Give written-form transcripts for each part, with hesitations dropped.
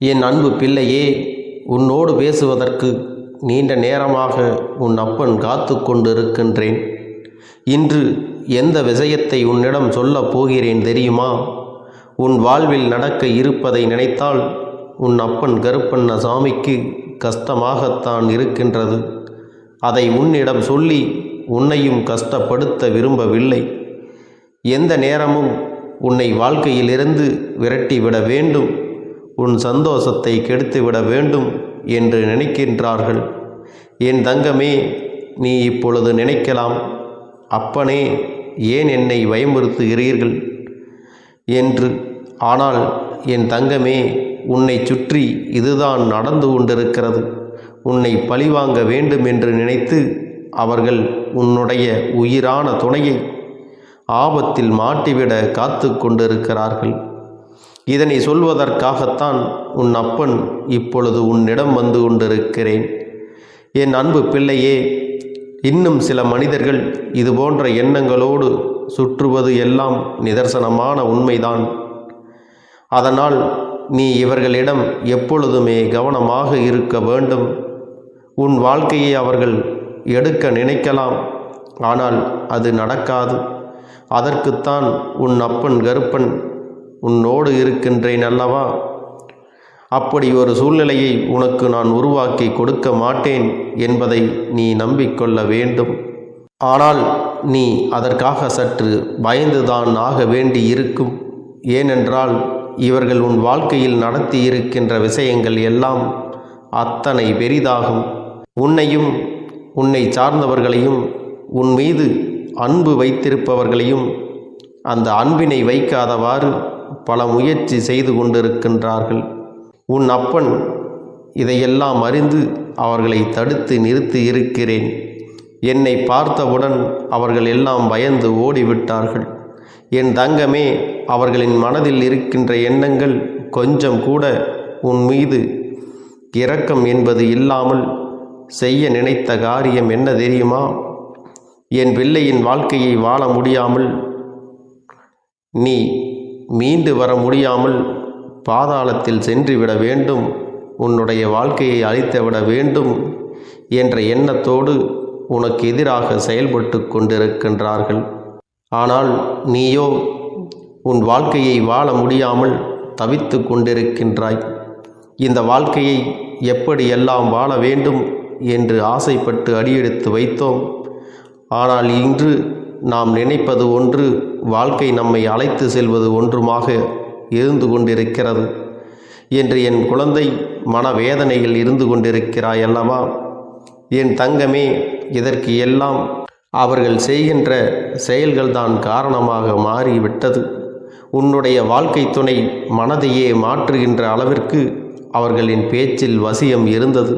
என் அன்பு பிள்ளையே, உன்னோடு பேசுவதற்கு நீண்ட நேரமாக உன் அப்பன் காத்து கொண்டிருக்கின்றேன். இன்று எந்த விஷயத்தை உன்னிடம் சொல்லப் போகிறேன் தெரியுமா? உன் வாழ்வில் நடக்க இருப்பதை நினைத்தால் உன் அப்பன் கருப்பண்ணசாமிக்கு கஷ்டமாகத்தான் இருக்கின்றது. அதை உன்னிடம் சொல்லி உன்னையும் கஷ்டப்படுத்த விரும்பவில்லை. எந்த நேரமும் உன்னை வாழ்க்கையிலிருந்து விரட்டிவிட வேண்டும், உன் சந்தோஷத்தை கெடுத்துவிட வேண்டும் என்று நினைக்கின்றார்கள். என் தங்கமே, நீ இப்பொழுது நினைக்கலாம், அப்பனே ஏன் என்னை பயமுறுத்துகிறீர்கள் என்று. ஆனால் என் தங்கமே, உன்னை சுற்றி இதுதான் நடந்து கொண்டிருக்கிறது. உன்னை பழிவாங்க வேண்டும் என்று நினைத்து அவர்கள் உன்னுடைய உயிரான துணையை ஆபத்தில் மாட்டிவிட காத்து கொண்டிருக்கிறார்கள். இதனை சொல்வதற்காகத்தான் உன் அப்பன் இப்பொழுது உன்னிடம் வந்து கொண்டிருக்கிறேன். என் அன்பு பிள்ளையே, இன்னும் சில மனிதர்கள் இதுபோன்ற எண்ணங்களோடு சுற்றுவது எல்லாம் நிதர்சனமான உண்மைதான். அதனால் நீ இவர்களிடம் எப்பொழுதுமே கவனமாக இருக்க வேண்டும். உன் வாழ்க்கையை அவர்கள் எடுக்க நினைக்கலாம், ஆனால் அது நடக்காது. அதற்குத்தான் உன் அப்பன் கருப்பன் உன்னோடு இருக்கின்றேன் அல்லவா? அப்படி ஒரு சூழ்நிலையை உனக்கு நான் உருவாக்கி கொடுக்க மாட்டேன் என்பதை நீ நம்பிக்கொள்ள வேண்டும். ஆனால் நீ அதற்காக சற்று பயந்துதான் ஆக வேண்டி இருக்கும். ஏனென்றால் இவர்கள் உன் வாழ்க்கையில் நடத்தி இருக்கின்ற விஷயங்கள் எல்லாம் அத்தனை பெரிதாகும். உன்னையும் உன்னை சார்ந்தவர்களையும் உன் மீது அன்பு வைத்திருப்பவர்களையும் அந்த அன்பினை வைக்காதவாறு பல முயற்சி செய்து கொண்டிருக்கின்றார்கள். உன் அப்பன் இதையெல்லாம் அறிந்து அவர்களை தடுத்து நிறுத்தி இருக்கிறேன். என்னை பார்த்தவுடன் அவர்கள் எல்லாம் பயந்து ஓடிவிட்டார்கள். என் தங்கமே, அவர்களின் மனதில் இருக்கின்ற எண்ணங்கள் கொஞ்சம் கூட உன் மீது இரக்கம் என்பது இல்லாமல் செய்ய நினைத்த காரியம் என்ன தெரியுமா? என் பிள்ளையின் வாழ்க்கையை வாழ முடியாமல், நீ மீண்டு வர முடியாமல் பாதாளத்தில் சென்றுவிட வேண்டும், உன்னுடைய வாழ்க்கையை அழித்துவிட வேண்டும் என்ற எண்ணத்தோடு உனக்கு எதிராக செயல்பட்டு கொண்டிருக்கின்றார்கள். ஆனால் நீயோ உன் வாழ்க்கையை வாழ முடியாமல் தவித்து கொண்டிருக்கின்றாய். இந்த வாழ்க்கையை எப்படியெல்லாம் வாழ வேண்டும் என்று ஆசைப்பட்டு அடியெடுத்து வைத்தோம். ஆனால் இன்று நாம் நினைப்பது ஒன்று, வாழ்க்கை நம்மை அழைத்து செல்வது ஒன்றுமாக இருந்து கொண்டிருக்கிறது என்று என் குழந்தை மனவேதனையில் இருந்து கொண்டிருக்கிறாய் அல்லவா? என் தங்கமே, இதற்கு எல்லாம் அவர்கள் செய்கின்ற செயல்கள்தான் காரணமாக மாறிவிட்டது. உன்னுடைய வாழ்க்கை துணை மனதையே மாற்றுகின்ற அளவிற்கு அவர்களின் பேச்சில் வசியம் இருந்தது.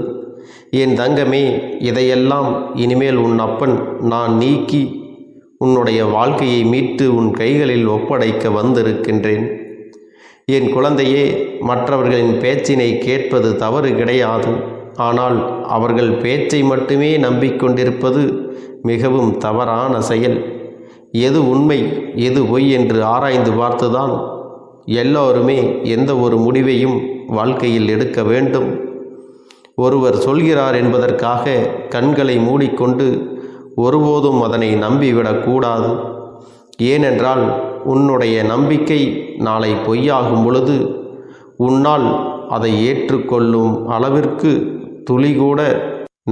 என் தங்கமே, இதையெல்லாம் இனிமேல் உன் அப்பன் நான் நீக்கி உன்னுடைய வாழ்க்கையை மீட்டு உன் கைகளில் ஒப்படைக்க வந்திருக்கின்றேன். என் குழந்தையே, மற்றவர்களின் பேச்சினை கேட்பது தவறு கிடையாது. ஆனால் அவர்கள் பேச்சை மட்டுமே நம்பிக்கொண்டிருப்பது மிகவும் தவறான செயல். எது உண்மை எது பொய் என்று ஆராய்ந்து பார்த்துதான் எல்லோருமே எந்த ஒரு முடிவையும் வாழ்க்கையில் எடுக்க வேண்டும். ஒருவர் சொல்கிறார் என்பதற்காக கண்களை மூடிக்கொண்டு ஒருபோதும் அதனை நம்பிவிடக்கூடாது. ஏனென்றால் உன்னுடைய நம்பிக்கை நாளை பொய்யாகும் பொழுது உன்னால் அதை ஏற்றுக்கொள்ளும் அளவிற்கு துளிகூட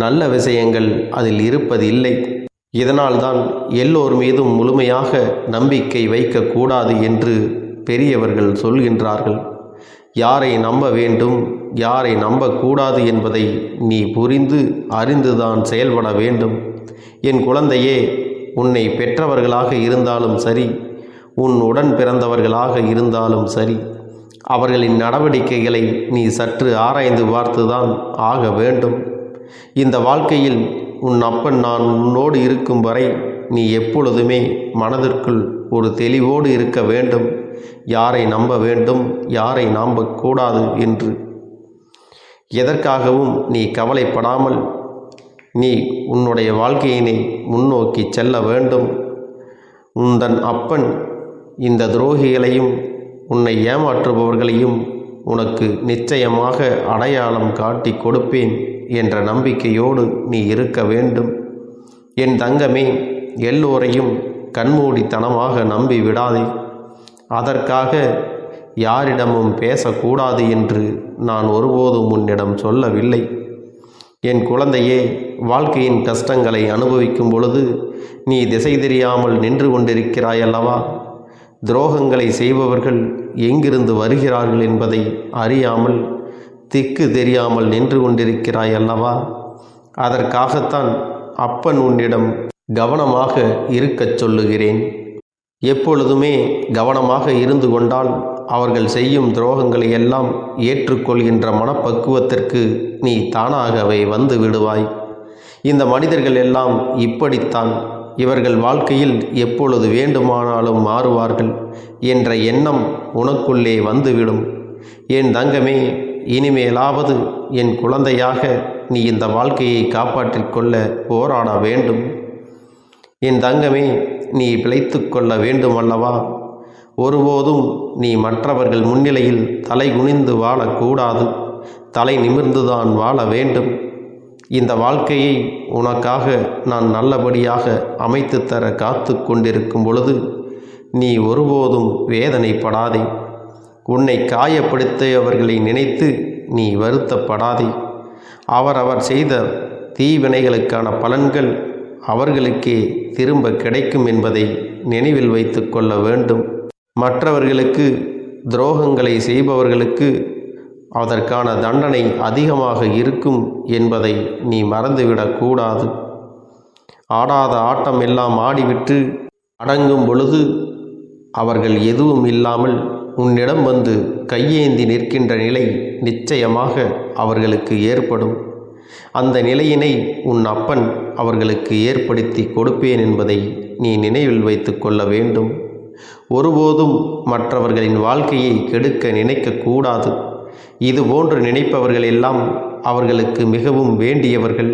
நல்ல விஷயங்கள் அதில் இருப்பதில்லை. இதனால்தான் எல்லோர் மீதும் முழுமையாக நம்பிக்கை வைக்கக்கூடாது என்று பெரியவர்கள் சொல்கின்றார்கள். யாரை நம்ப வேண்டும், யாரை நம்பக்கூடாது என்பதை நீ புரிந்து அறிந்துதான் செயல்பட வேண்டும். என் குழந்தையே, உன்னை பெற்றவர்களாக இருந்தாலும் சரி, உன் உடன் பிறந்தவர்களாக இருந்தாலும் சரி, அவர்களின் நடவடிக்கைகளை நீ சற்று ஆராய்ந்து பார்த்துதான் ஆக வேண்டும். இந்த வாழ்க்கையில் உன் அப்பன் நான் உன்னோடு இருக்கும் வரை நீ எப்பொழுதுமே மனதிற்குள் ஒரு தெளிவோடு இருக்க வேண்டும். யாரை நம்ப வேண்டும், யாரை நம்பக்கூடாது என்று எதற்காகவும் நீ கவலைப்படாமல் நீ உன்னுடைய வாழ்க்கையினை முன்னோக்கி செல்ல வேண்டும். உந்தன் அப்பன் இந்த துரோகிகளையும் உன்னை ஏமாற்றுபவர்களையும் உனக்கு நிச்சயமாக அடையாளம் காட்டி கொடுப்பேன் என்ற நம்பிக்கையோடு நீ இருக்க வேண்டும். என் தங்கமே, எல்லோரையும் கண்மூடித்தனமாக நம்பி விடாதே. அதற்காக யாரிடமும் பேசக்கூடாது என்று நான் ஒருபோதும் உன்னிடம் சொல்லவில்லை. என் குழந்தையே, வாழ்க்கையின் கஷ்டங்களை அனுபவிக்கும் பொழுது நீ திசை தெரியாமல் நின்று கொண்டிருக்கிறாயல்லவா? துரோகங்களை செய்பவர்கள் எங்கிருந்து வருகிறார்கள் என்பதை அறியாமல் திக்கு தெரியாமல் நின்று கொண்டிருக்கிறாயல்லவா? அதற்காகத்தான் அப்பன் உன்னிடம் கவனமாக இருக்கச் சொல்லுகிறேன். எப்பொழுதுமே கவனமாக இருந்து கொண்டால் அவர்கள் செய்யும் துரோகங்களை எல்லாம் ஏற்றுக்கொள்கின்ற மனப்பக்குவத்திற்கு நீ தானாகவே வந்து விடுவாய். இந்த மனிதர்கள் எல்லாம் இப்படித்தான், இவர்கள் வாழ்க்கையில் எப்பொழுது வேண்டுமானாலும் மாறுவார்கள் என்ற எண்ணம் உனக்குள்ளே வந்துவிடும். என் தங்கமே, இனிமேலாவது என் குழந்தையாக நீ இந்த வாழ்க்கையை காப்பாற்றிக் கொள்ள போராட வேண்டும். என் தங்கமே, நீ பிழைத்து கொள்ள வேண்டும் அல்லவா? ஒருபோதும் நீ மற்றவர்கள் முன்னிலையில் தலை குனிந்து வாழக்கூடாது. தலை நிமிர்ந்துதான் வாழ வேண்டும். இந்த வாழ்க்கையை உனக்காக நான் நல்லபடியாக அமைத்து தர காத்து கொண்டிருக்கும் பொழுது நீ ஒருபோதும் வேதனைப்படாதே. உன்னை காயப்படுத்தியவர்களை நினைத்து நீ வருத்தப்படாதே. அவரவர் செய்த தீவினைகளுக்கான பலன்கள் அவர்களுக்கே திரும்ப கிடைக்கும் என்பதை நினைவில் வைத்து கொள்ள வேண்டும். மற்றவர்களுக்கு துரோகங்களை செய்பவர்களுக்கு அதற்கான தண்டனை அதிகமாக இருக்கும் என்பதை நீ மறந்துவிடக்கூடாது. ஆடாத ஆட்டம் எல்லாம் ஆடிவிட்டு அடங்கும் பொழுது அவர்கள் எதுவும் இல்லாமல் உன்னிடம் வந்து கையேந்தி நிற்கின்ற நிலை நிச்சயமாக அவர்களுக்கு ஏற்படும். அந்த நிலையினை உன் அப்பன் அவர்களுக்கு ஏற்படுத்தி கொடுப்பேன் என்பதை நீ நினைவில் வைத்து கொள்ள வேண்டும். ஒருபோதும் மற்றவர்களின் வாழ்க்கையை கெடுக்க நினைக்கக்கூடாது. இதுபோன்று நினைப்பவர்கள் எல்லாம் அவர்களுக்கு மிகவும் வேண்டியவர்கள்.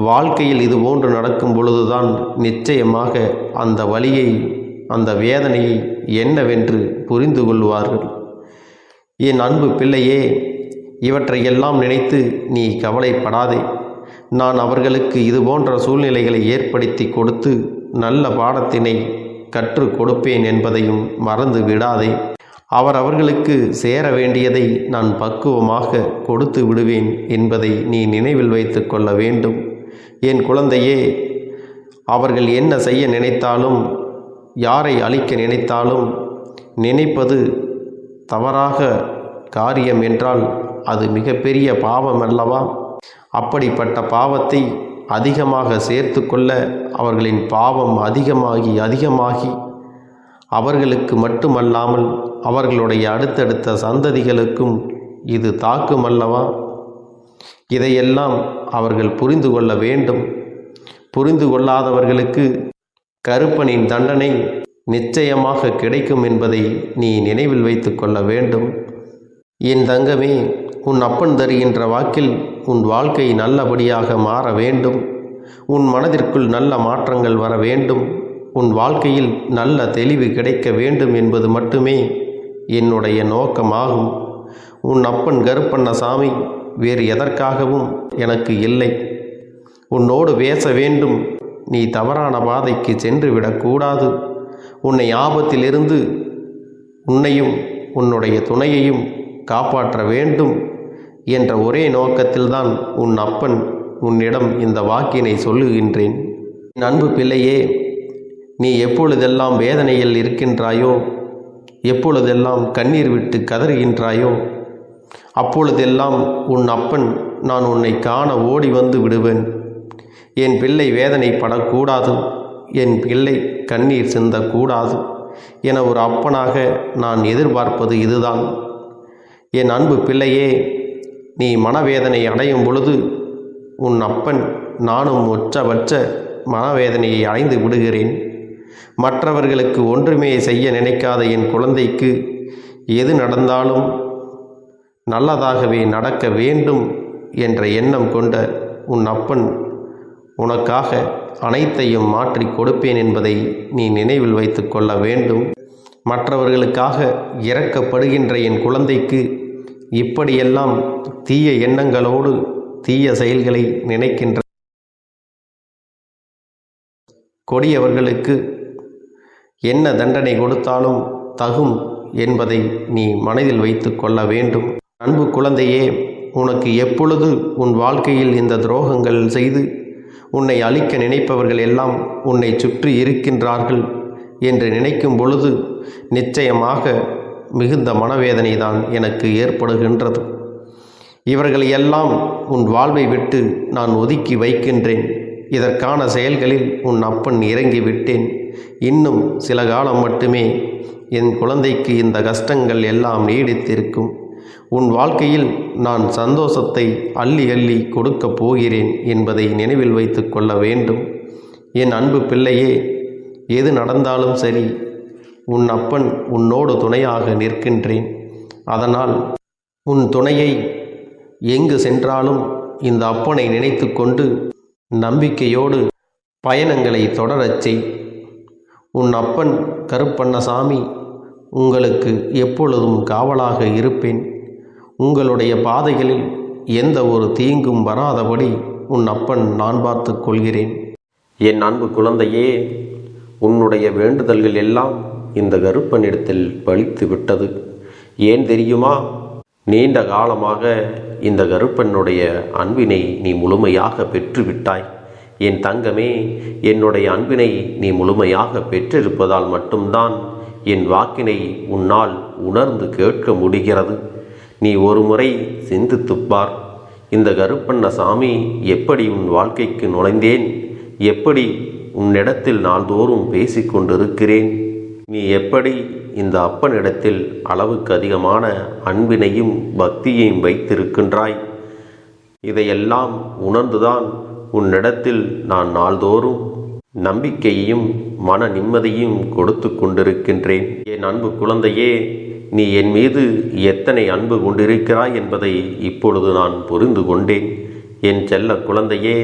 வாழ்க்கையில் இதுபோன்று நடக்கும் பொழுதுதான் நிச்சயமாக அந்த வலியை, அந்த வேதனையை என்னவென்று புரிந்து கொள்வார்கள். என் அன்பு பிள்ளையே, இவற்றையெல்லாம் நினைத்து நீ கவலைப்படாதே. நான் அவர்களுக்கு இதுபோன்ற சூழ்நிலைகளை ஏற்படுத்தி கொடுத்து நல்ல பாடத்தினை கற்றுக் கொடுப்பேன் என்பதையும் மறந்து விடாதே. அவர்களுக்கு சேர வேண்டியதை நான் பக்குவமாக கொடுத்து விடுவேன் என்பதை நீ நினைவில் வைத்து கொள்ள வேண்டும். என் குழந்தையே, அவர்கள் என்ன செய்ய நினைத்தாலும், யாரை அழிக்க நினைத்தாலும், நினைப்பது தவறாக காரியம் என்றால் அது மிகப்பெரிய பாவம் அல்லவா? அப்படிப்பட்ட பாவத்தை அதிகமாக சேர்த்து கொள்ள அவர்களின் பாவம் அதிகமாகி அவர்களுக்கு மட்டுமல்லாமல் அவர்களுடைய அடுத்தடுத்த சந்ததிகளுக்கும் இது தாக்கும் அல்லவா? இதையெல்லாம் அவர்கள் புரிந்து கொள்ள வேண்டும். புரிந்து கொள்ளாதவர்களுக்கு கருப்பனின் தண்டனை நிச்சயமாக கிடைக்கும் என்பதை நீ நினைவில் வைத்து கொள்ள வேண்டும். என் தங்கமே, உன் அப்பன் தருகின்ற வாக்கில் உன் வாழ்க்கை நல்லபடியாக மாற வேண்டும். உன் மனதிற்குள் நல்ல மாற்றங்கள் வர வேண்டும். உன் வாழ்க்கையில் நல்ல தெளிவு கிடைக்க வேண்டும் என்பது மட்டுமே என்னுடைய நோக்கமாகும். உன் அப்பன் கருப்பண்ணசாமி வேறு எதற்காகவும் எனக்கு இல்லை. உன்னோடு பேச வேண்டும். நீ தவறான பாதைக்கு சென்று விடக்கூடாது. உன்னை ஆபத்திலிருந்து உன்னையும் உன்னுடைய துணையையும் காப்பாற்ற வேண்டும் என்ற ஒரே நோக்கத்தில்தான் உன் அப்பன் உன்னிடம் இந்த வாக்கினை சொல்லுகின்றேன். என் அன்பு பிள்ளையே, நீ எப்பொழுதெல்லாம் வேதனையில் இருக்கின்றாயோ, எப்பொழுதெல்லாம் கண்ணீர் விட்டு கதறுகின்றாயோ, அப்பொழுதெல்லாம் உன் அப்பன் நான் உன்னை காண ஓடி வந்து விடுவேன். என் பிள்ளை வேதனைப்படக்கூடாது, என் பிள்ளை கண்ணீர் சிந்தக்கூடாது என ஒரு அப்பனாக நான் எதிர்பார்ப்பது இதுதான். என் அன்பு பிள்ளையே, நீ மனவேதனை அடையும் பொழுது உன் அப்பன் நானும் உச்சபட்ச மனவேதனையை அடைந்து விடுகிறேன். மற்றவர்களுக்கு ஒன்றுமே செய்ய நினைக்காத என் குழந்தைக்கு எது நடந்தாலும் நல்லதாகவே நடக்க வேண்டும் என்ற எண்ணம் கொண்ட உன் அப்பன் உனக்காக அனைத்தையும் மாற்றி கொடுப்பேன் என்பதை நீ நினைவில் வைத்து கொள்ள வேண்டும். மற்றவர்களுக்காக இறக்கப்படுகின்ற என் குழந்தைக்கு இப்படியெல்லாம் தீய எண்ணங்களோடு தீய செயல்களை நினைக்கின்ற கொடியவர்களுக்கு என்ன தண்டனை கொடுத்தாலும் தகும் என்பதை நீ மனதில் வைத்து கொள்ள வேண்டும். அன்பு குழந்தையே, உனக்கு எப்பொழுது உன் வாழ்க்கையில் இந்த துரோகங்கள் செய்து உன்னை அழிக்க நினைப்பவர்கள் எல்லாம் உன்னை சுற்றி இருக்கின்றார்கள் என்று நினைக்கும் பொழுது நிச்சயமாக மிகுந்த மனவேதனை தான் எனக்கு ஏற்படுகின்றது. இவர்கள் எல்லாம் உன் வாழ்வை விட்டு நான் ஒதுக்கி வைக்கின்றேன். இதற்கான செயல்களில் உன் அப்பன் இறங்கிவிட்டேன். இன்னும் சில காலம் மட்டுமே என் குழந்தைக்கு இந்த கஷ்டங்கள் எல்லாம் நீடித்திருக்கும். உன் வாழ்க்கையில் நான் சந்தோஷத்தை அள்ளி அள்ளி கொடுக்கப் போகிறேன் என்பதை நினைவில் வைத்து கொள்ள வேண்டும். என் அன்பு பிள்ளையே, எது நடந்தாலும் சரி, உன் அப்பன் உன்னோடு துணையாக நிற்கின்றேன். அதனால் உன் துணையை எங்கு சென்றாலும் இந்த அப்பனை நினைத்து கொண்டு நம்பிக்கையோடு பயணங்களை தொடரச் செய். உன் அப்பன் கருப்பண்ணசாமி உங்களுக்கு எப்பொழுதும் காவலாக இருப்பேன். உங்களுடைய பாதைகளில் எந்த ஒரு தீங்கும் வராதபடி உன் அப்பன் நான் பார்த்து கொள்கிறேன். என் அன்பு குழந்தையே, உன்னுடைய வேண்டுதல்கள் எல்லாம் இந்த கருப்பனிடத்தில் பலித்து விட்டது. ஏன் தெரியுமா? நீண்ட காலமாக இந்த கருப்பனுடைய அன்பினை நீ முழுமையாக பெற்றுவிட்டாய். என் தங்கமே, என்னுடைய அன்பினை நீ முழுமையாக பெற்றிருப்பதால் மட்டும்தான் என் வாக்கினை உன்னால் உணர்ந்து கேட்க முடிகிறது. நீ ஒரு முறை சிந்தித்துப்பார். இந்த கருப்பண்ணசாமி எப்படி உன் வாழ்க்கைக்கு நுழைந்தேன், எப்படி உன்னிடத்தில் நாள்தோறும் பேசிக்கொண்டிருக்கிறேன், நீ எப்படி இந்த அப்பனிடத்தில் அளவுக்கு அதிகமான அன்பினையும் பக்தியையும் வைத்திருக்கின்றாய். இதையெல்லாம் உணர்ந்துதான் உன்னிடத்தில் நான் நாள்தோறும் நம்பிக்கையையும் மன நிம்மதியும் கொடுத்து கொண்டிருக்கின்றேன். என் அன்பு குழந்தையே, நீ என் மீது எத்தனை அன்பு கொண்டிருக்கிறாய் என்பதை இப்பொழுது நான் புரிந்து கொண்டேன். என் செல்ல குழந்தையே,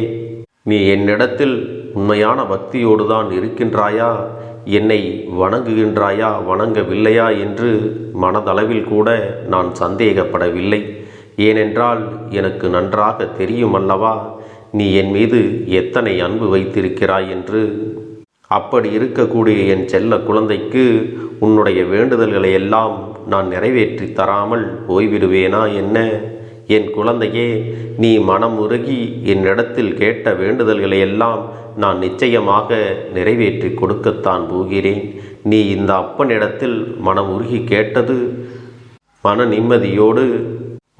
நீ என்னிடத்தில் உண்மையான பக்தியோடு தான் இருக்கின்றாயா, என்னை வணங்குகின்றாயா வணங்கவில்லையா என்று மனதளவில் கூட நான் சந்தேகப்படவில்லை. ஏனென்றால் எனக்கு நன்றாக தெரியும் அல்லவா நீ என் மீது எத்தனை அன்பு வைத்திருக்கிறாய் என்று. அப்படி இருக்கக்கூடிய என் செல்ல குழந்தைக்கு உன்னுடைய வேண்டுதல்களை எல்லாம் நான் நிறைவேற்றி தராமல் போய்விடுவேனா என்ன? என் குழந்தையே, நீ மனம் உருகி என்னிடத்தில் கேட்ட வேண்டுதல்களை எல்லாம் நான் நிச்சயமாக நிறைவேற்றி கொடுக்கத்தான் போகிறேன். நீ இந்த அப்பனிடத்தில் மனம் உருகி கேட்டது, மன நிம்மதியோடு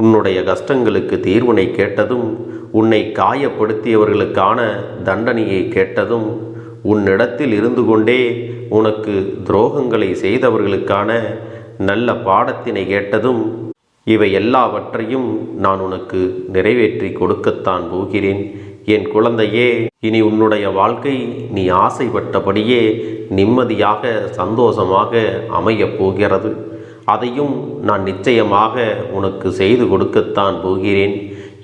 உன்னுடைய கஷ்டங்களுக்கு தீர்வினை கேட்டதும், உன்னை காயப்படுத்தியவர்களுக்கான தண்டனையை கேட்டதும், உன்னிடத்தில் இருந்து கொண்டே உனக்கு துரோகங்களை செய்தவர்களுக்கான நல்ல பாடத்தினை கேட்டதும், இவை எல்லாவற்றையும் நான் உனக்கு நிறைவேற்றி கொடுக்கத்தான் போகிறேன். என் குழந்தையே, இனி உன்னுடைய வாழ்க்கை நீ ஆசைப்பட்டபடியே நிம்மதியாக சந்தோஷமாக அமையப் போகிறது. அதையும் நான் நிச்சயமாக உனக்கு செய்து கொடுக்கத்தான் போகிறேன்.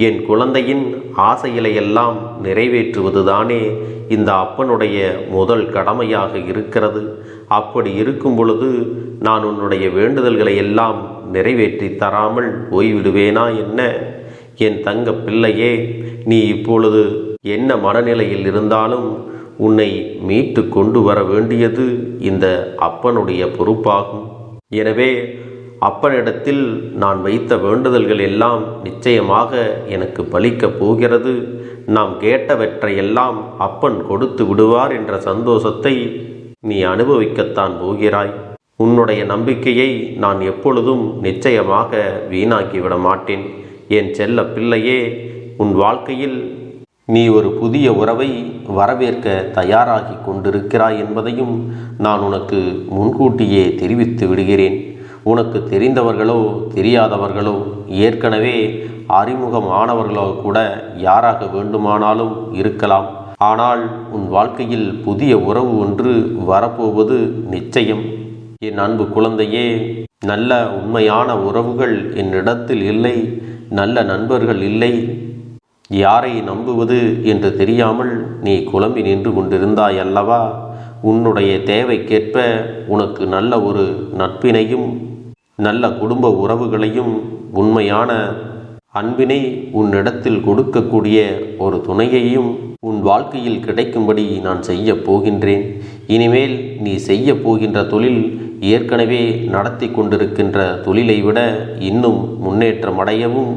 என் குழந்தையின் ஆசைகளையெல்லாம் நிறைவேற்றுவதுதானே இந்த அப்பனுடைய முதல் கடமையாக இருக்கிறது. அப்படி இருக்கும் பொழுது நான் உன்னுடைய வேண்டுதல்களை எல்லாம் நிறைவேற்றி தராமல் போய்விடுவேனா என்ன? என் தங்க பிள்ளையே, நீ இப்பொழுது என்ன மனநிலையில் இருந்தாலும் உன்னை மீட்டு கொண்டு வர வேண்டியது இந்த அப்பனுடைய பொறுப்பாகும். எனவே அப்பனிடத்தில் நான் வைத்த வேண்டுதல்கள் எல்லாம் நிச்சயமாக எனக்கு பலிக்கப் போகிறது. நாம் கேட்டவற்றையெல்லாம் அப்பன் கொடுத்து விடுவார் என்ற சந்தோஷத்தை நீ அனுபவிக்கத்தான் போகிறாய். உன்னுடைய நம்பிக்கையை நான் எப்பொழுதும் நிச்சயமாக வீணாக்கிவிட மாட்டேன். என் செல்ல பிள்ளையே, உன் வாழ்க்கையில் நீ ஒரு புதிய உறவை வரவேற்க தயாராகி கொண்டிருக்கிறாய் என்பதையும் நான் உனக்கு முன்கூட்டியே தெரிவித்து விடுகிறேன். உனக்கு தெரிந்தவர்களோ தெரியாதவர்களோ ஏற்கனவே அறிமுகமானவர்களோ கூட யாராக வேண்டுமானாலும் இருக்கலாம். ஆனால் உன் வாழ்க்கையில் புதிய உறவு ஒன்று வரப்போவது நிச்சயம். என் அன்பு குழந்தையே, நல்ல உண்மையான உறவுகள் என்னிடத்தில் இல்லை, நல்ல நண்பர்கள் இல்லை. யாரை நம்புவது என்று தெரியாமல் நீ குழம்பி நின்று கொண்டிருந்தாய் அல்லவா? உன்னுடைய தேவைக்கேற்ப உனக்கு நல்ல ஒரு நட்பினையும் நல்ல குடும்ப உறவுகளையும் உண்மையான அன்பினை உன்னிடத்தில் கொடுக்கக்கூடிய ஒரு துணையையும் உன் வாழ்க்கையில் கிடைக்கும்படி நான் செய்ய போகின்றேன். இனிமேல் நீ செய்ய போகின்ற தொழில் ஏற்கனவே நடத்தி கொண்டிருக்கின்ற தொழிலை விட இன்னும் முன்னேற்றம் அடையவும்,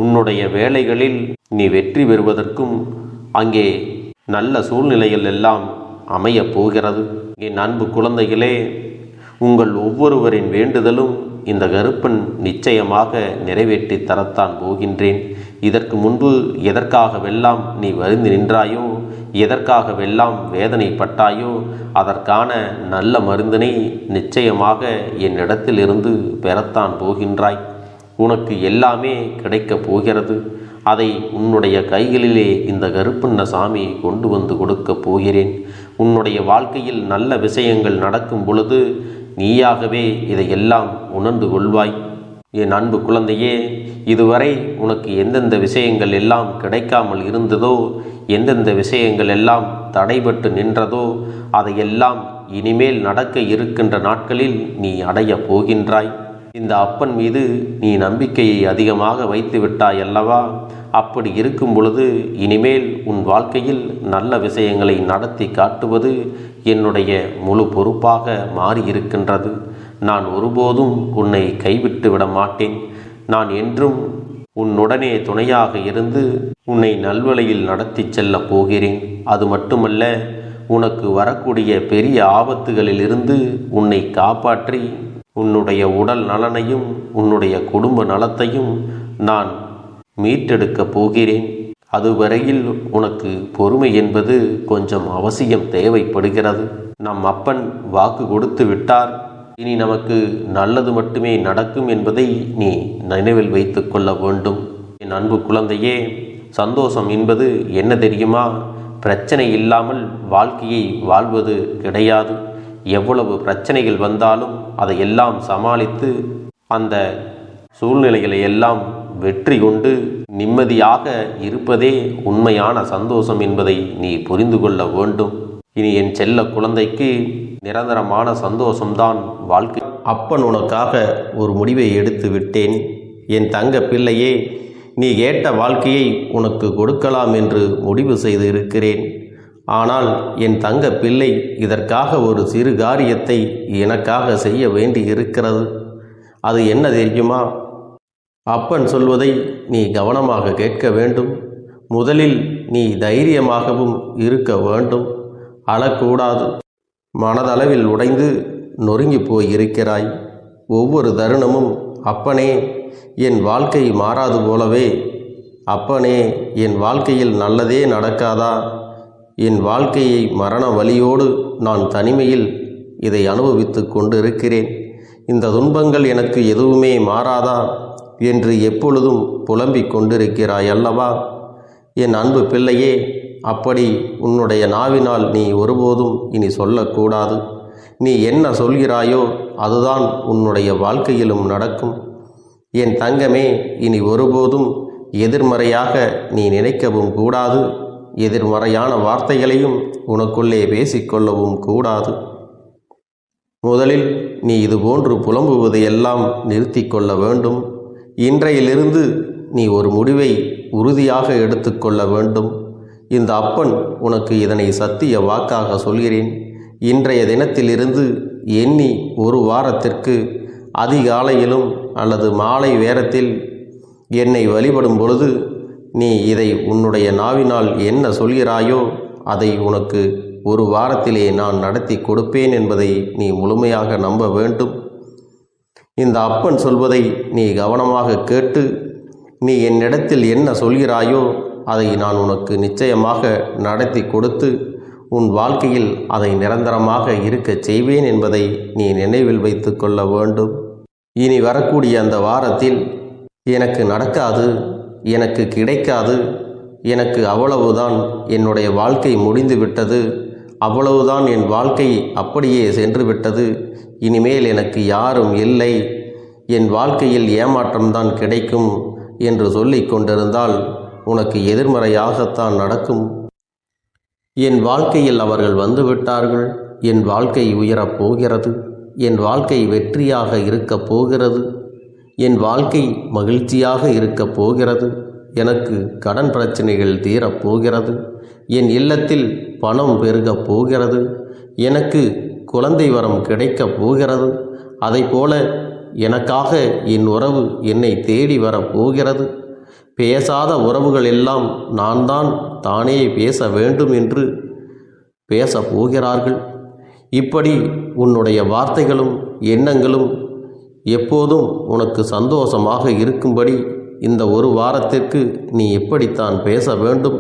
உன்னுடைய வேலைகளில் நீ வெற்றி பெறுவதற்கும் அங்கே நல்ல சூழ்நிலைகள் எல்லாம் அமையப் போகிறது. என் அன்பு குழந்தைகளே, உங்கள் ஒவ்வொருவரின் வேண்டுதலும் இந்த கருப்பன் நிச்சயமாக நிறைவேற்றி தரத்தான் போகின்றேன். இதற்கு முன்பு எதற்காகவெல்லாம் நீ வருந்தி நின்றாயோ, எதற்காகவெல்லாம் வேதனைப்பட்டாயோ, அதற்கான நல்ல மருந்தினை நிச்சயமாக என்னிடத்திலிருந்து பெறத்தான் போகின்றாய். உனக்கு எல்லாமே கிடைக்கப் போகிறது. அதை உன்னுடைய கைகளிலே இந்த கருப்பண்ண சாமி கொண்டு வந்து கொடுக்கப் போகிறேன். உன்னுடைய வாழ்க்கையில் நல்ல விஷயங்கள் நடக்கும் பொழுது நீயாகவே இதையெல்லாம் உணர்ந்து கொள்வாய். என் அன்பு குழந்தையே, இதுவரை உனக்கு எந்தெந்த விஷயங்கள் எல்லாம் கிடைக்காமல் இருந்ததோ, எந்தெந்த விஷயங்கள் எல்லாம் தடைபட்டு நின்றதோ, அதையெல்லாம் இனிமேல் நடக்க இருக்கின்ற நாட்களில் நீ அடைய போகின்றாய். இந்த அப்பன் மீது நீ நம்பிக்கையை அதிகமாக வைத்து விட்டாய் அல்லவா? அப்படி இருக்கும் பொழுது இனிமேல் உன் வாழ்க்கையில் நல்ல விஷயங்களை நடத்தி காட்டுவது என்னுடைய முழு பொறுப்பாக மாறியிருக்கின்றது. நான் ஒருபோதும் உன்னை கைவிட்டு விட மாட்டேன். நான் என்றும் உன்னுடனே துணையாக இருந்து உன்னை நல்வழியில் நடத்தி செல்ல போகிறேன். அது மட்டுமல்ல, உனக்கு வரக்கூடிய பெரிய ஆபத்துகளிலிருந்து உன்னை காப்பாற்றி உன்னுடைய உடல் நலனையும் உன்னுடைய குடும்ப நலத்தையும் நான் மீட்டெடுக்கப் போகிறேன். அதுவரையில் உனக்கு பொறுமை என்பது கொஞ்சம் அவசியம் தேவைப்படுகிறது. நம் அப்பன் வாக்கு கொடுத்து விட்டார். இனி நமக்கு நல்லது மட்டுமே நடக்கும் என்பதை நீ நினைவில் வைத்து கொள்ள வேண்டும். என் அன்பு குழந்தையே, சந்தோஷம் என்பது என்ன தெரியுமா? பிரச்சனை இல்லாமல் வாழ்க்கையை வாழ்வது கிடையாது. எவ்வளவு பிரச்சனைகள் வந்தாலும் அதையெல்லாம் சமாளித்து அந்த சூழ்நிலைகளை எல்லாம் வெற்றி கொண்டு நிம்மதியாக இருப்பதே உண்மையான சந்தோஷம் என்பதை நீ புரிந்து கொள்ள வேண்டும். இனி என் செல்ல குழந்தைக்கு நிரந்தரமான சந்தோஷம்தான் வாழ்க்கை. அப்பன் உனக்காக ஒரு முடிவை எடுத்து விட்டேன். என் தங்க பிள்ளையே, நீ கேட்ட வாழ்க்கையை உனக்கு கொடுக்கலாம் என்று முடிவு செய்து இருக்கிறேன். ஆனால் என் தங்க பிள்ளை, இதற்காக ஒரு சிறு காரியத்தை எனக்காக செய்ய வேண்டி இருக்கிறது. அது என்ன தெரியுமா? அப்பன் சொல்வதை நீ கவனமாக கேட்க வேண்டும். முதலில் நீ தைரியமாகவும் இருக்க வேண்டும். அழக்கூடாது. மனதளவில் உடைந்து நொறுங்கி போய் இருக்கிறாய். ஒவ்வொரு தருணமும் அப்பனே, என் வாழ்க்கை மாறாது போலவே, அப்பனே, என் வாழ்க்கையில் நல்லதே நடக்காதா, என் வாழ்க்கையை மரண வலியோடு நான் தனிமையில் இதை அனுபவித்து கொண்டு இருக்கிறேன், இந்த துன்பங்கள் எனக்கு எதுவுமே மாறாதா என்று எப்பொழுதும் புலம்பிக் கொண்டிருக்கிறாய் அல்லவா? என் அன்பு பிள்ளையே, அப்படி உன்னுடைய நாவினால் நீ ஒருபோதும் இனி சொல்லக்கூடாது. நீ என்ன சொல்கிறாயோ அதுதான் உன்னுடைய வாழ்க்கையிலும் நடக்கும். என் தங்கமே, இனி ஒருபோதும் எதிர்மறையாக நீ நினைக்கவும் கூடாது. எதிர்மறையான வார்த்தைகளையும் உனக்குள்ளே பேசிக்கொள்ளவும் கூடாது. முதலில் நீ இதுபோன்று புலம்புவதையெல்லாம் நிறுத்தி கொள்ள வேண்டும். இன்றையிலிருந்து நீ ஒரு முடிவை உறுதியாக எடுத்துக்கொள்ள வேண்டும். இந்த அப்பன் உனக்கு இதனை சத்திய வாக்காக சொல்கிறேன். இன்றைய தினத்திலிருந்து எண்ணி ஒரு வாரத்திற்கு அதிகாலையிலும் அல்லது மாலை நேரத்தில் என்னை வழிபடும் பொழுது நீ இதை உன்னுடைய நாவினால் என்ன சொல்கிறாயோ அதை உனக்கு ஒரு வாரத்திலே நான் நடத்தி கொடுப்பேன் என்பதை நீ முழுமையாக நம்ப வேண்டும். இந்த அப்பன் சொல்வதை நீ கவனமாக கேட்டு நீ என்னிடத்தில் என்ன சொல்கிறாயோ அதை நான் உனக்கு நிச்சயமாக நடத்தி கொடுத்து உன் வாழ்க்கையில் அதை நிரந்தரமாக இருக்கச் செய்வேன் என்பதை நீ நினைவில் வைத்து கொள்ள வேண்டும். இனி வரக்கூடிய அந்த வாரத்தில் எனக்கு நடக்காது, எனக்கு கிடைக்காது, எனக்கு அவ்வளவுதான், என்னுடைய வாழ்க்கை முடிந்து விட்டது, அவ்வளவுதான், என் வாழ்க்கை அப்படியே சென்று விட்டது, இனிமேல் எனக்கு யாரும் இல்லை, என் வாழ்க்கையில் ஏமாற்றம்தான் கிடைக்கும் என்று சொல்லிக் கொண்டிருந்தால் உனக்கு எதிர்மறையாகத்தான் நடக்கும். என் வாழ்க்கையில் அவர்கள் வந்துவிட்டார்கள், என் வாழ்க்கை உயரப் போகிறது, என் வாழ்க்கை வெற்றியாக இருக்கப் போகிறது, என் வாழ்க்கை மகிழ்ச்சியாக இருக்கப் போகிறது. எனக்கு கடன் பிரச்சனைகள் தீரப்போகிறது. என் இல்லத்தில் பணம் பெருகப் போகிறது. எனக்கு குழந்தை வரம் கிடைக்கப் போகிறது. அதைப்போல எனக்காக என் உறவு என்னை தேடி வரப்போகிறது. பேசாத உறவுகள் எல்லாம் நான் தான் தானே பேச வேண்டும் என்று பேசப் போகிறார்கள். இப்படி உன்னுடைய வார்த்தைகளும் எண்ணங்களும் எப்போதும் உனக்கு சந்தோஷமாக இருக்கும்படி இந்த ஒரு வாரத்திற்கு நீ இப்படித்தான் பேச வேண்டும்.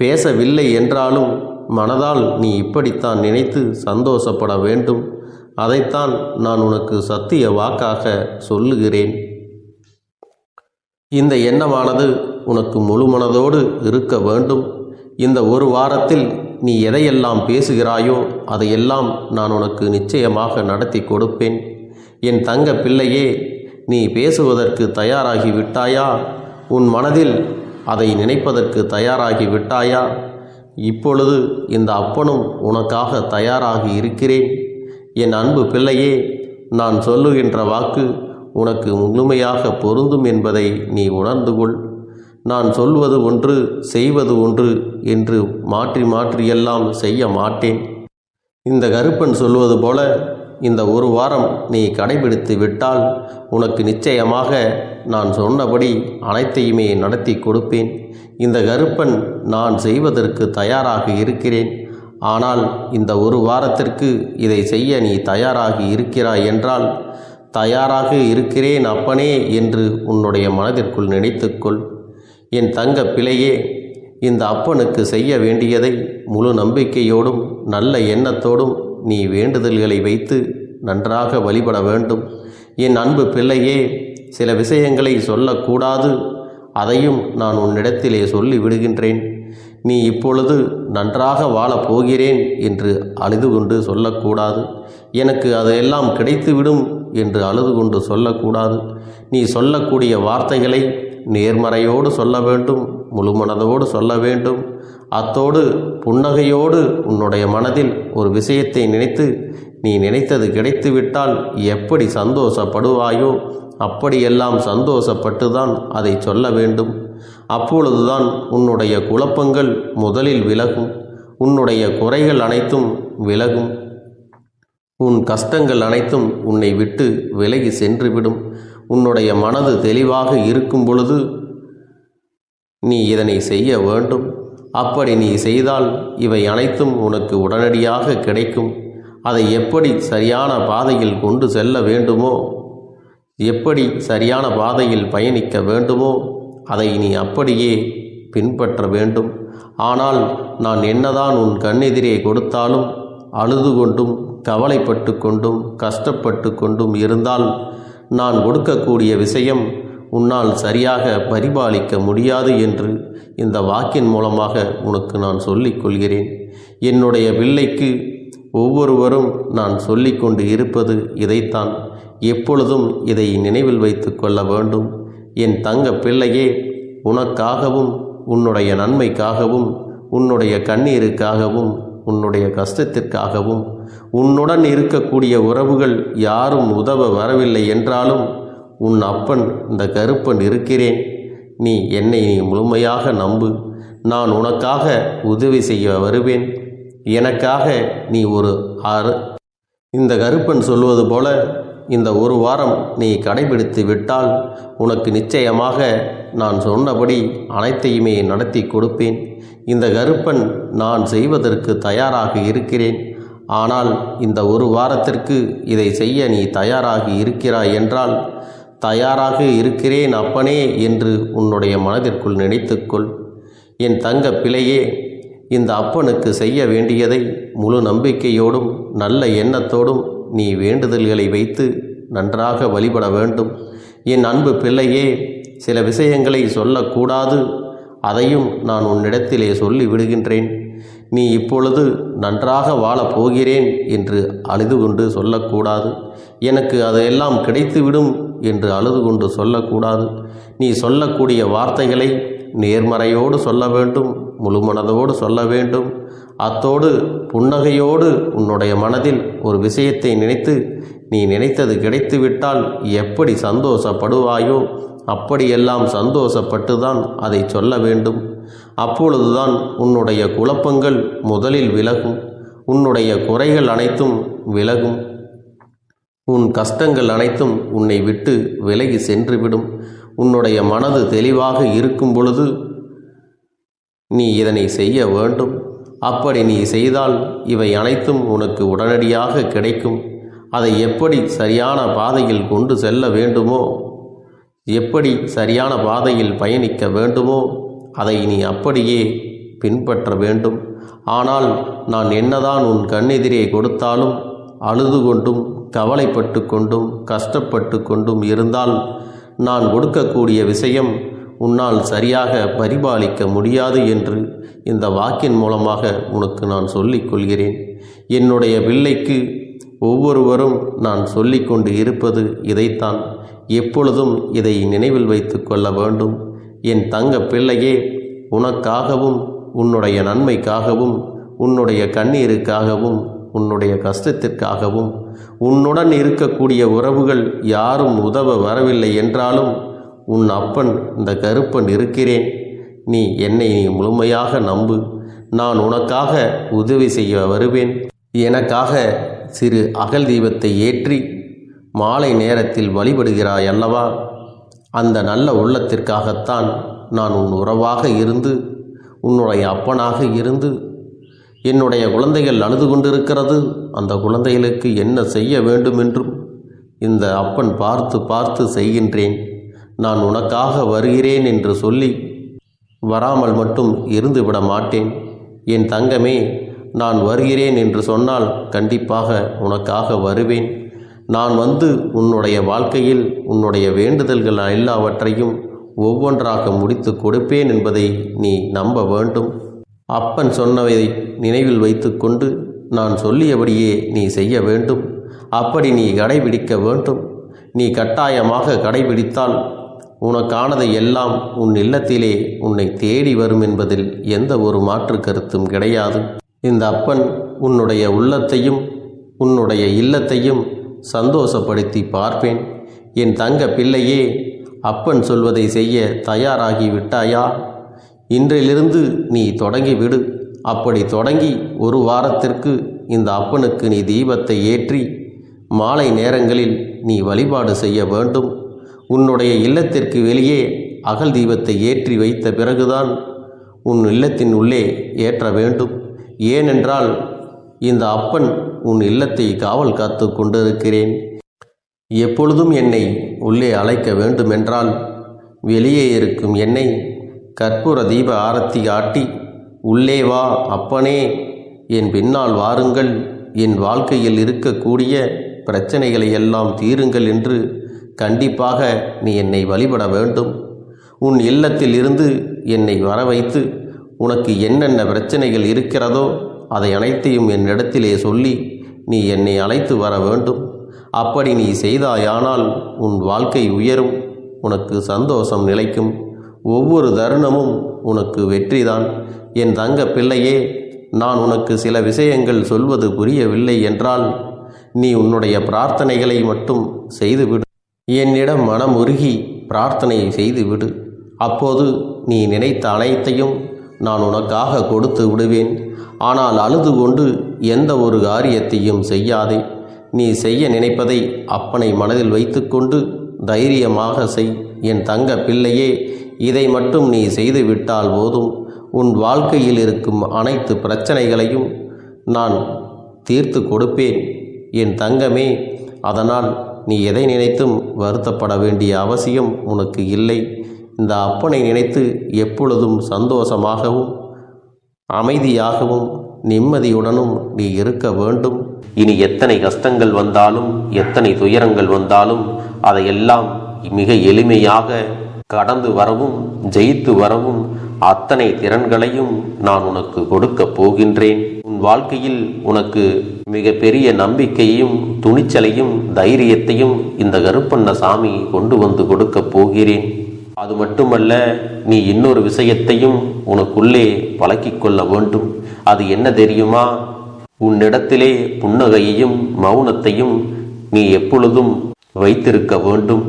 பேசவில்லை என்றாலும் மனதால் நீ இப்படித்தான் நினைத்து சந்தோஷப்பட வேண்டும். அதைத்தான் நான் உனக்கு சத்திய வாக்காக சொல்லுகிறேன். இந்த எண்ணமானது உனக்கு முழு மனதோடு இருக்க வேண்டும். இந்த ஒரு வாரத்தில் நீ எதையெல்லாம் பேசுகிறாயோ அதையெல்லாம் நான் உனக்கு நிச்சயமாக நடத்தி கொடுப்பேன். என் தங்க பிள்ளையே, நீ பேசுவதற்கு தயாராகி விட்டாயா? உன் மனதில் அதை நினைப்பதற்கு தயாராகி விட்டாயா? இப்பொழுது இந்த அப்பனும் உனக்காக தயாராகி இருக்கிறேன். என் அன்பு பிள்ளையே, நான் சொல்லுகின்ற வாக்கு உனக்கு முழுமையாக பொருந்தும் என்பதை நீ உணர்ந்து கொள். நான் சொல்வது ஒன்று செய்வது ஒன்று என்று மாற்றி மாற்றியெல்லாம் செய்ய மாட்டேன். இந்த கருப்பன் சொல்வது போல இந்த ஒரு வாரம் நீ கடைபிடித்து விட்டால் உனக்கு நிச்சயமாக நான் சொன்னபடி அனைத்தையுமே நடத்தி கொடுப்பேன். இந்த கருப்பன் நான் செய்வதற்கு தயாராக இருக்கிறேன். ஆனால் இந்த ஒரு வாரத்திற்கு இதை செய்ய நீ தயாராகி இருக்கிறாய் என்றால், தயாராக இருக்கிறேன் அப்பனே என்று உன்னுடைய மனதிற்குள் நினைத்துக்கொள். என் தங்க பிள்ளையே, இந்த அப்பனுக்கு செய்ய வேண்டியதை முழு நம்பிக்கையோடும் நல்ல எண்ணத்தோடும் நீ வேண்டுதல்களை வைத்து நன்றாக வழிபட வேண்டும். என் அன்பு பிள்ளையே, சில விஷயங்களை சொல்லக்கூடாது. அதையும் நான் உன்னிடத்திலே சொல்லி விடுகின்றேன். நீ இப்பொழுது நன்றாக வாழப் போகிறேன் என்று அழுது கொண்டு சொல்லக்கூடாது. எனக்கு அதையெல்லாம் கிடைத்துவிடும் என்று அழுது கொண்டு சொல்லக்கூடாது. நீ சொல்லக்கூடிய வார்த்தைகளை நேர்மறையோடு சொல்ல வேண்டும், முழுமனதோடு சொல்ல வேண்டும். அத்தோடு புன்னகையோடு உன்னுடைய மனதில் ஒரு விஷயத்தை நினைத்து நீ நினைத்தது கிடைத்துவிட்டால் எப்படி சந்தோஷப்படுவாயோ அப்படியெல்லாம் சந்தோஷப்பட்டுதான் அதை சொல்ல வேண்டும். அப்பொழுதுதான் உன்னுடைய குழப்பங்கள் முதலில் விலகும். உன்னுடைய குறைகள் அனைத்தும் விலகும். உன் கஷ்டங்கள் அனைத்தும் உன்னை விட்டு விலகி சென்றுவிடும். உன்னுடைய மனது தெளிவாக இருக்கும் பொழுது நீ இதனை செய்ய வேண்டும். அப்படி நீ செய்தால் இவை அனைத்தும் உனக்கு உடனடியாக கிடைக்கும். அதை எப்படி சரியான பாதையில் கொண்டு செல்ல வேண்டுமோ, எப்படி சரியான பாதையில் பயணிக்க வேண்டுமோ அதை நீ அப்படியே பின்பற்ற வேண்டும். ஆனால் நான் என்னதான் உன் கண்ணெதிரே கொடுத்தாலும் அழுது கொண்டும் கவலைப்பட்டு கொண்டும் கஷ்டப்பட்டு கொண்டும் இருந்தால் நான் கொடுக்கக்கூடிய விஷயம் உன்னால் சரியாக பரிபாலிக்க முடியாது என்று இந்த வாக்கின் மூலமாக உனக்கு நான் சொல்லிக் கொள்கிறேன். என்னுடைய பிள்ளைக்கு ஒவ்வொருவரும் நான் சொல்லிக்கொண்டு இருப்பது இதைத்தான். எப்பொழுதும் இதை நினைவில் வைத்து கொள்ள வேண்டும். என் தங்க பிள்ளையே, உனக்காகவும் உன்னுடைய நன்மைக்காகவும் உன்னுடைய கண்ணீருக்காகவும் உன்னுடைய கஷ்டத்திற்காகவும் உன்னுடன் இருக்கக்கூடிய உறவுகள் யாரும் உதவ வரவில்லை என்றாலும் உன் அப்பன் இந்த கருப்பன் இருக்கிறேன். நீ என்னை முழுமையாக நம்பு. நான் உனக்காக உதவி செய்ய வருவேன். எனக்காக நீ இந்த கருப்பன் சொல்வது போல இந்த ஒரு வாரம் நீ கடைபிடித்து விட்டால் உனக்கு நிச்சயமாக நான் சொன்னபடி அனைத்தையுமே நடத்தி கொடுப்பேன். இந்த கருப்பன் நான் செய்வதற்கு தயாராக இருக்கிறேன். ஆனால் இந்த ஒரு வாரத்திற்கு இதை செய்ய நீ தயாராகி இருக்கிறாய் என்றால், தயாராக இருக்கிறேன் அப்பனே என்று உன்னுடைய மனதிற்குள் நினைத்துக்கொள். என் தங்க பிள்ளையே, இந்த அப்பனுக்கு செய்ய வேண்டியதை முழு நம்பிக்கையோடும் நல்ல எண்ணத்தோடும் நீ வேண்டுதல்களை வைத்து நன்றாக வழிபட வேண்டும். என் அன்பு பிள்ளையே, சில விஷயங்களை சொல்லக்கூடாது. அதையும் நான் உன்னிடத்திலே சொல்லி விடுகின்றேன். நீ இப்பொழுது நன்றாக வாழப் போகிறேன் என்று அழுது கொண்டு சொல்லக்கூடாது. எனக்கு அதையெல்லாம் கிடைத்துவிடும் என்று அழுது கொண்டு சொல்லக்கூடாது. நீ சொல்லக்கூடிய வார்த்தைகளை நேர்மறையோடு சொல்ல வேண்டும், முழுமனதோடு சொல்ல வேண்டும். அத்தோடு புன்னகையோடு உன்னுடைய மனதில் ஒரு விஷயத்தை நினைத்து நீ நினைத்தது கிடைத்துவிட்டால் எப்படி சந்தோஷப்படுவாயோ அப்படியெல்லாம் சந்தோஷப்பட்டுதான் அதை சொல்ல வேண்டும். அப்பொழுதுதான் உன்னுடைய குழப்பங்கள் முதலில் விலகும், உன்னுடைய குறைகள் அனைத்தும் விலகும், உன் கஷ்டங்கள் அனைத்தும் உன்னை விட்டு விலகி சென்றுவிடும். உன்னுடைய மனது தெளிவாக இருக்கும் பொழுது நீ இதனை செய்ய வேண்டும். அப்படி நீ செய்தால் இவை அனைத்தும் உனக்கு உடனடியாக கிடைக்கும். அதை எப்படி சரியான பாதையில் கொண்டு செல்ல வேண்டுமோ, எப்படி சரியான பாதையில் பயணிக்க வேண்டுமோ அதை நீ அப்படியே பின்பற்ற வேண்டும். ஆனால் நான் என்னதான் உன் கண்ணெதிரே கொடுத்தாலும் அழுது கொண்டும் கவலைப்பட்டு கொண்டும் கஷ்டப்பட்டு கொண்டும் இருந்தால் நான் கொடுக்கக்கூடிய விஷயம் உன்னால் சரியாக பரிபாலிக்க முடியாது என்று இந்த வாக்கின் மூலமாக உனக்கு நான் சொல்லிக் கொள்கிறேன். என்னுடைய பிள்ளைக்கு ஒவ்வொருவரும் நான் சொல்லிக்கொண்டு இருப்பது இதைத்தான். எப்பொழுதும் இதை நினைவில் வைத்து கொள்ள வேண்டும். என் தங்க பிள்ளையே, உனக்காகவும் உன்னுடைய நன்மைக்காகவும் உன்னுடைய கண்ணீருக்காகவும் உன்னுடைய கஷ்டத்திற்காகவும் உன்னுடன் இருக்கக்கூடிய உறவுகள் யாரும் உதவ வரவில்லை என்றாலும் உன் அப்பன் இந்த கருப்பன் இருக்கிறேன். நீ என்னை முழுமையாக நம்பு. நான் உனக்காக உதவி செய்ய வருவேன். எனக்காக சிறு அகல் தீபத்தை ஏற்றி மாலை நேரத்தில் வழிபடுகிறாய் அல்லவா? அந்த நல்ல உள்ளத்திற்காகத்தான் நான் உன் உறவாக இருந்து உன்னுடைய அப்பனாக இருந்து என்னுடைய குழந்தைகள் அழுது கொண்டிருக்கிறது, அந்த குழந்தைகளுக்கு என்ன செய்ய வேண்டும் என்றும் இந்த அப்பன் பார்த்து பார்த்து செய்கின்றேன். நான் உனக்காக வருகிறேன் என்று சொல்லி வராமல் மட்டும் இருந்துவிட மாட்டேன். என் தங்கமே, நான் வருகிறேன் என்று சொன்னால் கண்டிப்பாக உனக்காக வருவேன். நான் வந்து உன்னுடைய வாழ்க்கையில் உன்னுடைய வேண்டுதல்கள் எல்லாவற்றையும் ஒவ்வொன்றாக முடித்து கொடுப்பேன் என்பதை நீ நம்ப வேண்டும். அப்பன் சொன்னவை நினைவில் வைத்து கொண்டு நான் சொல்லியபடியே நீ செய்ய வேண்டும். அப்படி நீ கடைபிடிக்க வேண்டும். நீ கட்டாயமாக கடைபிடித்தால் உனக்கானதை எல்லாம் உன் இல்லத்திலே உன்னை தேடி வரும் என்பதில் எந்த ஒரு மாற்று கருத்தும் கிடையாது. இந்த அப்பன் உன்னுடைய உள்ளத்தையும் உன்னுடைய இல்லத்தையும் சந்தோஷப்படுத்தி பார்ப்பேன். என் தங்க பிள்ளையே, அப்பன் சொல்வதை செய்ய தயாராகி விட்டாயா? இன்றிலிருந்து நீ தொடங்கிவிடு. அப்படி தொடங்கி ஒரு வாரத்திற்கு இந்த அப்பனுக்கு நீ தீபத்தை ஏற்றி மாலை நேரங்களில் நீ வழிபாடு செய்ய வேண்டும். உன்னுடைய இல்லத்திற்கு வெளியே அகல் தீபத்தை ஏற்றி வைத்த பிறகுதான் உன் இல்லத்தின் உள்ளே ஏற்ற வேண்டும். ஏனென்றால் இந்த அப்பன் உன் இல்லத்தை காவல் காத்து கொண்டிருக்கிறேன். எப்பொழுதும் என்னை உள்ளே அழைக்க வேண்டுமென்றால் வெளியே இருக்கும் என்னை கற்பூர தீப ஆரத்தி காட்டி உள்ளே வா அப்பனே, என் பின்னால் வாருங்கள், என் வாழ்க்கையில் இருக்கக்கூடிய பிரச்சனைகளை எல்லாம் தீருங்கள் என்று கண்டிப்பாக நீ என்னை வழிபட வேண்டும். உன் இல்லத்தில் இருந்து என்னை வர வைத்து உனக்கு என்னென்ன பிரச்சனைகள் இருக்கிறதோ அதை அனைத்தையும் என்னிடத்திலே சொல்லி நீ என்னை அழைத்து வர வேண்டும். அப்படி நீ செய்தாயானால் உன் வாழ்க்கை உயரும், உனக்கு சந்தோஷம் நிலைக்கும். ஒவ்வொரு தருணமும் உனக்கு வெற்றிதான். என் தங்க பிள்ளையே, நான் உனக்கு சில விஷயங்கள் சொல்வது புரியவில்லை என்றால் நீ உன்னுடைய பிரார்த்தனைகளை மட்டும் செய்துவிடு. என்னிடம் மனமுருகி பிரார்த்தனை செய்துவிடு. அப்போது நீ நினைத்த அனைத்தையும் நான் உனக்காக கொடுத்து விடுவேன். ஆனால் அழுது கொண்டு எந்த ஒரு காரியத்தையும் செய்யாதே. நீ செய்ய நினைப்பதை அப்பனை மனதில் வைத்துக்கொண்டு தைரியமாக செய். என் தங்க பிள்ளையே, இதை மட்டும் நீ செய்துவிட்டால் போதும். உன் வாழ்க்கையில் இருக்கும் அனைத்து பிரச்சனைகளையும் நான் தீர்த்து கொடுப்பேன் என் தங்கமே. அதனால் நீ எதை நினைத்தும் வருத்தப்பட வேண்டிய அவசியம் உனக்கு இல்லை. இந்த அப்பனை நினைத்து எப்பொழுதும் சந்தோஷமாகவும் அமைதியாகவும் நிம்மதியுடனும் நீ இருக்க வேண்டும். இனி எத்தனை கஷ்டங்கள் வந்தாலும் எத்தனை துயரங்கள் வந்தாலும் அதையெல்லாம் மிக எளிமையாக கடந்து வரவும் ஜெயித்து வரவும் அத்தனை திறன்களையும் நான் உனக்கு கொடுக்க போகின்றேன். உன் வாழ்க்கையில் உனக்கு மிக பெரிய நம்பிக்கையையும் துணிச்சலையும் தைரியத்தையும் இந்த கருப்பண்ண சாமி கொண்டு வந்து கொடுக்க போகிறேன். அது மட்டுமல்ல, நீ இன்னொரு விஷயத்தையும் உனக்குள்ளே பழக்கிக் கொள்ள வேண்டும். அது என்ன தெரியுமா? உன்னிடத்திலே புன்னகையையும் மௌனத்தையும் நீ எப்பொழுதும் வைத்திருக்க வேண்டும்.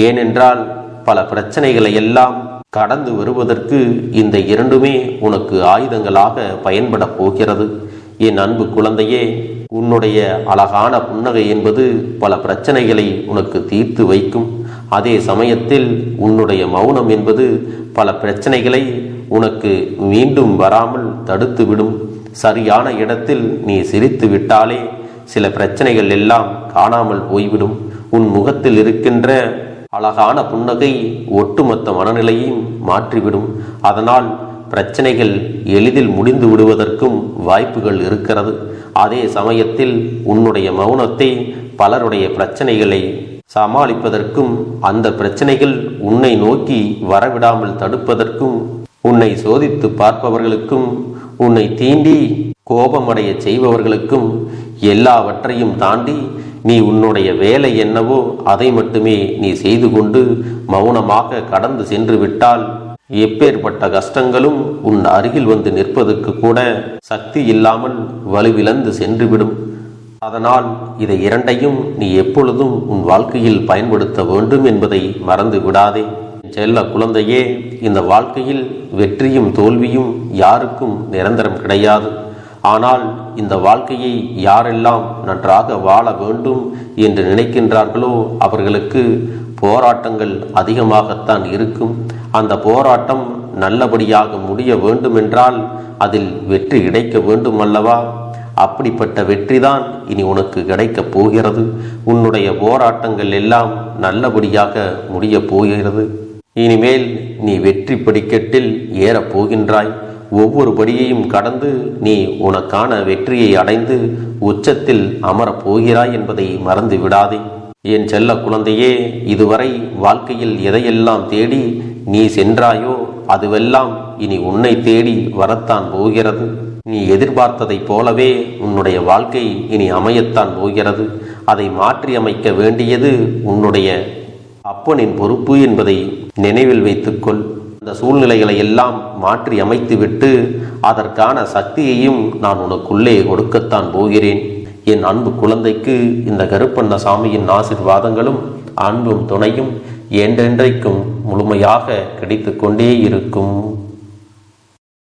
ஏனென்றால் பல பிரச்சனைகளை எல்லாம் கடந்து வருவதற்கு இந்த இரண்டுமே உனக்கு ஆயுதங்களாக பயன்பட போகிறது. என் அன்பு குழந்தையே, உன்னுடைய அழகான புன்னகை என்பது பல பிரச்சனைகளை உனக்கு தீர்த்து வைக்கும். அதே சமயத்தில் உன்னுடைய மௌனம் என்பது பல பிரச்சனைகளை உனக்கு மீண்டும் வராமல் தடுத்துவிடும். சரியான இடத்தில் நீ சிரித்து விட்டாலே சில பிரச்சனைகள் எல்லாம் காணாமல் போய்விடும். உன் முகத்தில் இருக்கின்ற அழகான புன்னகை ஒட்டுமொத்த மனநிலையையும் மாற்றிவிடும். அதனால் பிரச்சனைகள் எளிதில் முடிந்து விடுவதற்கும் வாய்ப்புகள் இருக்கிறது. அதே சமயத்தில் உன்னுடைய மௌனத்தை பலருடைய பிரச்சனைகளை சமாளிப்பதற்கும், அந்த பிரச்சனைகள் உன்னை நோக்கி வரவிடாமல் தடுப்பதற்கும், உன்னை சோதித்து பார்ப்பவர்களுக்கும், உன்னை தீண்டி கோபமடைய செய்பவர்களுக்கும் எல்லாவற்றையும் தாண்டி நீ உன்னுடைய வேலை என்னவோ அதை மட்டுமே நீ செய்து கொண்டு மௌனமாக கடந்து சென்று விட்டால் எப்பேற்பட்ட கஷ்டங்களும் உன் அருகில் வந்து நிற்பதற்கு கூட சக்தி இல்லாமல் வலுவிழந்து சென்றுவிடும். அதனால் இதை இரண்டையும் நீ எப்பொழுதும் உன் வாழ்க்கையில் பயன்படுத்த வேண்டும் என்பதை மறந்து விடாதே. செல்ல குழந்தையே, இந்த வாழ்க்கையில் வெற்றியும் தோல்வியும் யாருக்கும் நிரந்தரம் கிடையாது. ஆனால் இந்த வாழ்க்கையை யாரெல்லாம் நன்றாக வாழ வேண்டும் என்று நினைக்கின்றார்களோ அவர்களுக்கு போராட்டங்கள் அதிகமாகத்தான் இருக்கும். அந்த போராட்டம் நல்லபடியாக முடிய வேண்டுமென்றால் அதில் வெற்றி கிடைக்க வேண்டும் அல்லவா? அப்படிப்பட்ட வெற்றிதான் இனி உனக்கு கிடைக்கப் போகிறது. உன்னுடைய போராட்டங்கள் எல்லாம் நல்லபடியாக முடியப் போகிறது. இனிமேல் நீ வெற்றி படிக்கட்டில் ஏறப் போகின்றாய். ஒவ்வொரு படியையும் கடந்து நீ உனக்கான வெற்றியை அடைந்து உச்சத்தில் அமரப் போகிறாய் என்பதை மறந்து விடாதே. என் செல்ல குழந்தையே, இதுவரை வாழ்க்கையில் எதையெல்லாம் தேடி நீ சென்றாயோ அதுவெல்லாம் இனி உன்னை தேடி வரத்தான் போகிறது. நீ எதிர்பார்த்ததைப் போலவே உன்னுடைய வாழ்க்கை இனி அமையத்தான் போகிறது. அதை மாற்றி அமைக்க வேண்டியது உன்னுடைய அப்பனின் பொறுப்பு என்பதை நினைவில் வைத்துக்கொள். அந்த சூழ்நிலைகளை எல்லாம் மாற்றி அமைத்துவிட்டு அதற்கான சக்தியையும் நான் உனக்குள்ளே கொடுக்கத்தான் போகிறேன். என் அன்பு குழந்தைக்கு இந்த கருப்பண்ணசாமியின் ஆசீர்வாதங்களும் அன்பும் துணையும் என்றென்றைக்கும் முழுமையாக கிடைத்து கொண்டே இருக்கும்.